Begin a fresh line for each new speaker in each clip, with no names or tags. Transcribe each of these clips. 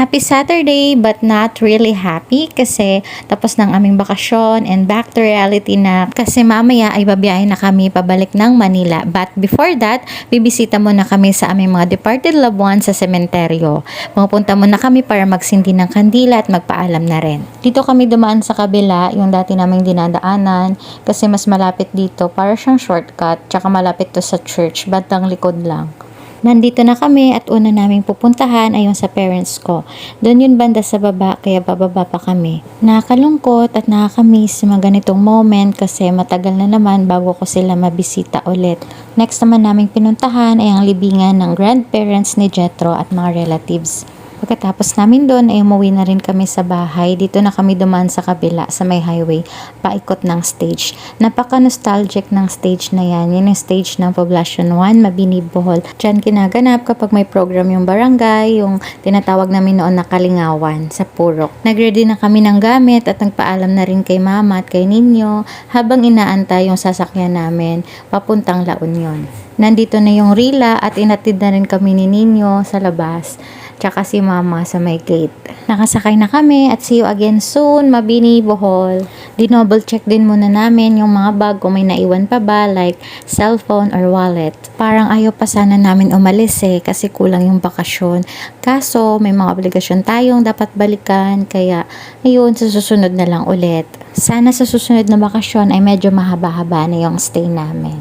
Happy Saturday but not really happy kasi tapos ng aming bakasyon and back to reality na kasi mamaya ay babiyahin na kami pabalik ng Manila. But before that, bibisita muna kami sa aming mga departed loved ones sa sementeryo. Pupunta muna kami para magsindi ng kandila at magpaalam na rin. Dito kami dumaan sa kabila, yung dati naming dinadaanan kasi mas malapit dito para siyang shortcut tsaka malapit to sa church, bandang likod lang. Nandito na kami at una naming pupuntahan ay yung sa parents ko. Doon yun banda sa baba kaya bababa pa kami. Nakakalungkot at nakakamiss mga ganitong moment kasi matagal na naman bago ko sila mabisita ulit. Next naman naming pinuntahan ay ang libingan ng grandparents ni Jethro at mga relatives. Pagkatapos namin doon ay umuwi na rin kami sa bahay. Dito na kami dumaan sa kabila sa may highway, paikot ng stage. Napaka-nostalgic ng stage na yan. Yan yung stage ng Poblacion 1, Mabini, Bohol. Diyan kinaganap kapag may program yung barangay, yung tinatawag namin noon na Kalingawan sa Purok. Nag-ready na kami ng gamit at nagpaalam na rin kay Mama at kay Ninyo habang inaantay yung sasakyan namin papuntang La Union. Nandito na yung Rila at inatid na rin kami ni Ninyo sa labas. Tsaka si Mama sa may gate. Nakasakay na kami at see you again soon, Mabini, Bohol. Dinouble check din muna namin yung mga bag kung may naiwan pa ba like cellphone or wallet. Parang ayaw pa sana namin umalis kasi kulang yung bakasyon. Kaso may mga obligasyon tayong dapat balikan kaya ayun sa susunod na lang ulit. Sana sa susunod na bakasyon ay medyo mahaba-haba na yung stay namin.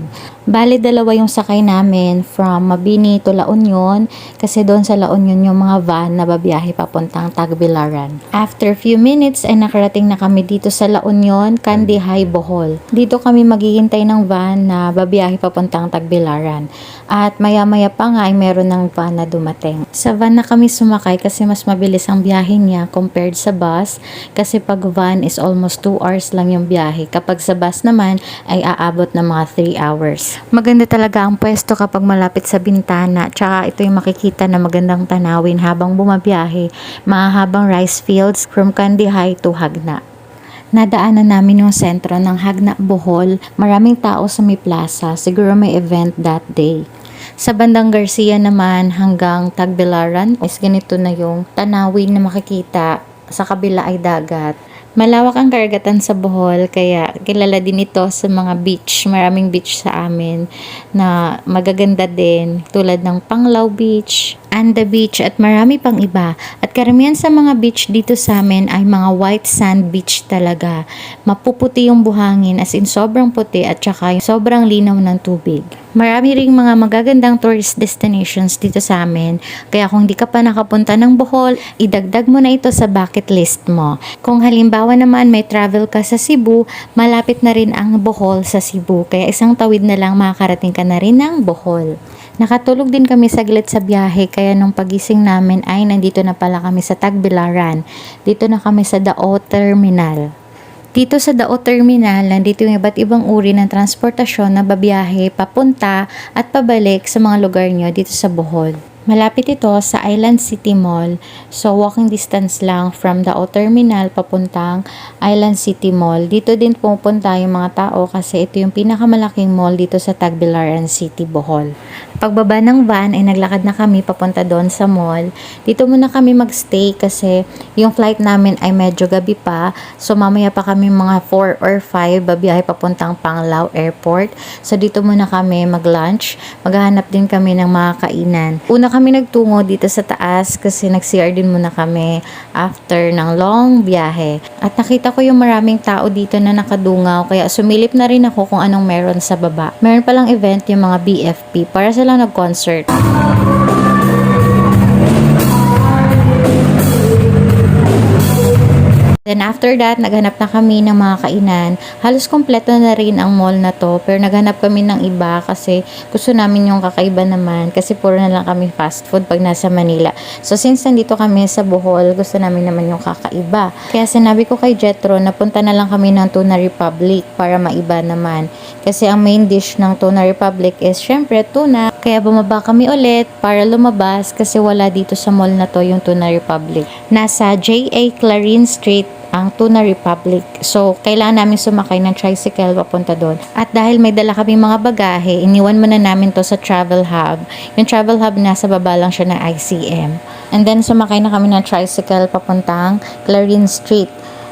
Bali, dalawa yung sakay namin from Mabini to La Union kasi doon sa La Union yung mga van na babiyahe papuntang Tagbilaran. After few minutes ay nakarating na kami dito sa La Union, Candihay, Bohol. Dito kami maghihintay ng van na babiyahe papuntang Tagbilaran. At maya-maya pa nga ay meron ng van na dumating. Sa van na kami sumakay kasi mas mabilis ang biyahe niya compared sa bus kasi pag van is almost 2 hours lang yung biyahe. Kapag sa bus naman ay aabot ng mga 3 hours. Maganda talaga ang pwesto kapag malapit sa bintana. Tsaka ito yung makikita na magandang tanawin habang bumabiyahe. Mahahabang rice fields from Candihay to Hagna. Nadaanan namin yung sentro ng Hagna, Bohol. Maraming tao sa may plaza. Siguro may event that day. Sa bandang Garcia naman hanggang Tagbilaran is ganito na yung tanawin na makikita. Sa kabila ay dagat. Malawak ang karagatan sa Bohol kaya kilala din ito sa mga beach. Maraming beach sa amin na magaganda din tulad ng Panglao Beach, Anda Beach at marami pang iba. At karamihan sa mga beach dito sa amin ay mga white sand beach talaga. Mapuputi yung buhangin as in sobrang puti at saka sobrang linaw ng tubig. Marami ring mga magagandang tourist destinations dito sa amin. Kaya kung di ka pa nakapunta ng Bohol, idagdag mo na ito sa bucket list mo. Kung halimbawa naman may travel ka sa Cebu, malapit na rin ang Bohol sa Cebu. Kaya isang tawid na lang makakarating ka na rin ng Bohol. Nakatulog din kami saglit sa biyahe kaya nung pagising namin ay nandito na pala kami sa Tagbilaran. Dito na kami sa Dao Terminal. Dito sa Dao Terminal, nandito yung iba't ibang uri ng transportasyon na babiyahe papunta at pabalik sa mga lugar nyo dito sa Bohol. Malapit ito sa Island City Mall. So, walking distance lang from Dao Terminal papuntang Island City Mall. Dito din pupunta yung mga tao kasi ito yung pinakamalaking mall dito sa Tagbilaran City, Bohol. Pagbaba ng van ay naglakad na kami papunta doon sa mall. Dito muna kami magstay kasi yung flight namin ay medyo gabi pa. So, mamaya pa kami mga 4 or 5 babiyahe papuntang Panglao Airport. So, dito muna kami mag-lunch. Maghahanap din kami ng mga kainan. Una kami nagtungo dito sa taas kasi nag-CR din muna kami after ng long biyahe. At nakita ko yung maraming tao dito na nakadungaw kaya sumilip na rin ako kung anong meron sa baba. Meron palang event yung mga BFP para sila nag-concert. Then after that, naghanap na kami ng mga kainan. Halos kompleto na rin ang mall na to. Pero naghanap kami ng iba kasi gusto namin yung kakaiba naman. Kasi puro na lang kami fast food pag nasa Manila. So since nandito kami sa Bohol, gusto namin naman yung kakaiba. Kaya sinabi ko kay Jethro na punta na lang kami ng Tuna Republic para maiba naman. Kasi ang main dish ng Tuna Republic is syempre tuna. Kaya bumaba kami ulit para lumabas kasi wala dito sa mall na to yung Tuna Republic. Nasa J.A. Clarin Street ang Tuna Republic. So, kailangan namin sumakay ng tricycle papunta doon. At dahil may dala kaming mga bagahe, iniwan muna namin to sa travel hub. Yung travel hub nasa baba lang siya ng ICM. And then, sumakay na kami ng tricycle papuntang Clarin Street.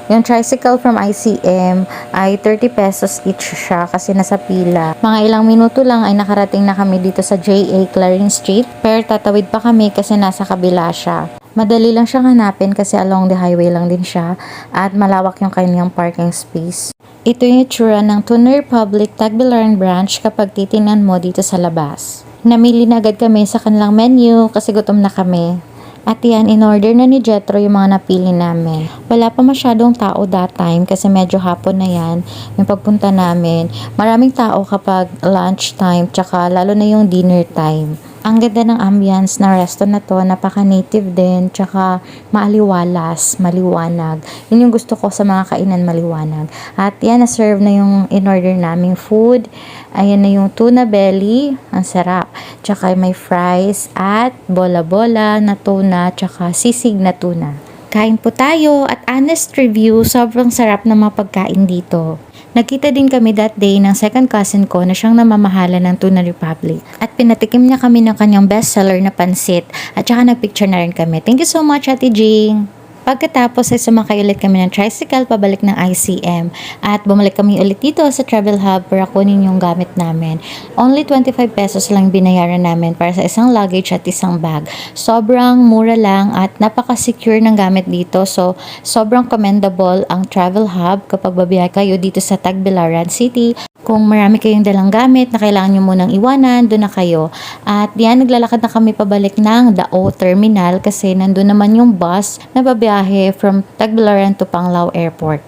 Yung tricycle from ICM ay 30 pesos each siya kasi nasa pila. Mga ilang minuto lang ay nakarating na kami dito sa JA Clarin Street. Pero tatawid pa kami kasi nasa kabila siya. Madali lang siyang hanapin kasi along the highway lang din siya at malawak yung kanyang parking space. Ito yung itsura ng Tuna Republic Tagbilaran branch kapag titingnan mo dito sa labas. Namili na agad kami sa kanilang menu kasi gutom na kami. At yan, in-order na ni Jetro yung mga napili namin. Wala pa masyadong tao that time kasi medyo hapon na yan yung pagpunta namin. Maraming tao kapag lunch time tsaka lalo na yung dinner time. Ang ganda ng ambience na resto na to, napaka-native din, tsaka maaliwalas, maliwanag. Yun yung gusto ko sa mga kainan, maliwanag. At yan, na-serve na yung in-order naming food. Ayan na yung tuna belly, ang sarap. Tsaka may fries at bola-bola na tuna, tsaka sisig na tuna. Kain po tayo at honest review, sobrang sarap ng mga pagkain dito. Nagkita din kami that day ng second cousin ko na siyang namamahala ng Tuna Republic. At pinatikim niya kami ng kanyang bestseller na pansit. At saka nagpicture na rin kami. Thank you so much, Ate Jing! Pagkatapos ay sumakay ulit kami ng tricycle pabalik ng ICM at bumalik kami ulit dito sa travel hub para kunin yung gamit namin. Only 25 pesos lang binayaran namin para sa isang luggage at isang bag. Sobrang mura lang at napaka-secure ng gamit dito. So, sobrang commendable ang travel hub kapag babiyahe kayo dito sa Tagbilaran City. Kung marami kayong dalang gamit na kailangan nyo munang iwanan, doon na kayo. At yan, naglalakad na kami pabalik ng Dao Terminal kasi nandun naman yung bus na babiyahe from Tagbilaran to Panglao Airport.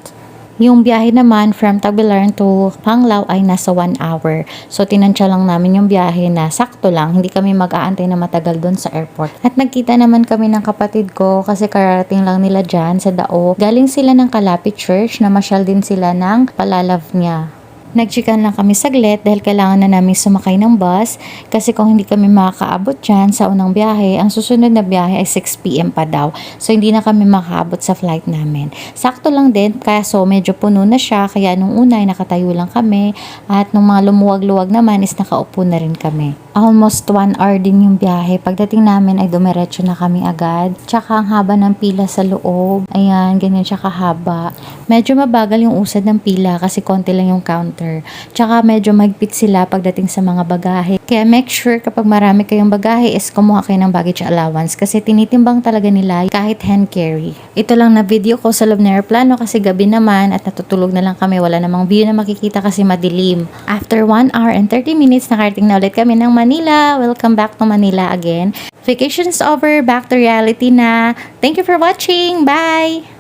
Yung biyahe naman from Tagbilaran to Panglao ay nasa 1 hour. So, tinansya lang namin yung biyahe na sakto lang. Hindi kami mag-aantay na matagal doon sa airport. At nagkita naman kami ng kapatid ko kasi kararating lang nila dyan sa Dao. Galing sila ng Kalapit Church, namasyal din sila ng Palalav niya. Nagchikan lang kami saglit dahil kailangan na namin sumakay ng bus kasi kung hindi kami makakaabot dyan sa unang biyahe, ang susunod na biyahe ay 6 PM pa daw. So, hindi na kami makaabot sa flight namin. Sakto lang din, kaso medyo puno na siya, kaya nung una ay nakatayo lang kami at nung mga lumuwag-luwag naman is nakaupo na rin kami. Almost 1 hour din yung biyahe. Pagdating namin ay dumiretso na kami agad. Tsaka ang haba ng pila sa loob. Ayan, ganyan siya kahaba. Medyo mabagal yung usad ng pila kasi konti lang yung counter. Tsaka medyo magpit sila pagdating sa mga bagahe. Kaya make sure kapag marami kayong bagahe is kumuha kayo ng baggage allowance kasi tinitimbang talaga nila kahit hand carry. Ito lang na video ko sa loob ng aeroplano kasi gabi naman at natutulog na lang kami. Wala namang view na makikita kasi madilim. After 1 hour and 30 minutes, nakarating na ulit kami ng Manila. Welcome back to Manila again. Vacation's over. Back to reality na. Thank you for watching. Bye!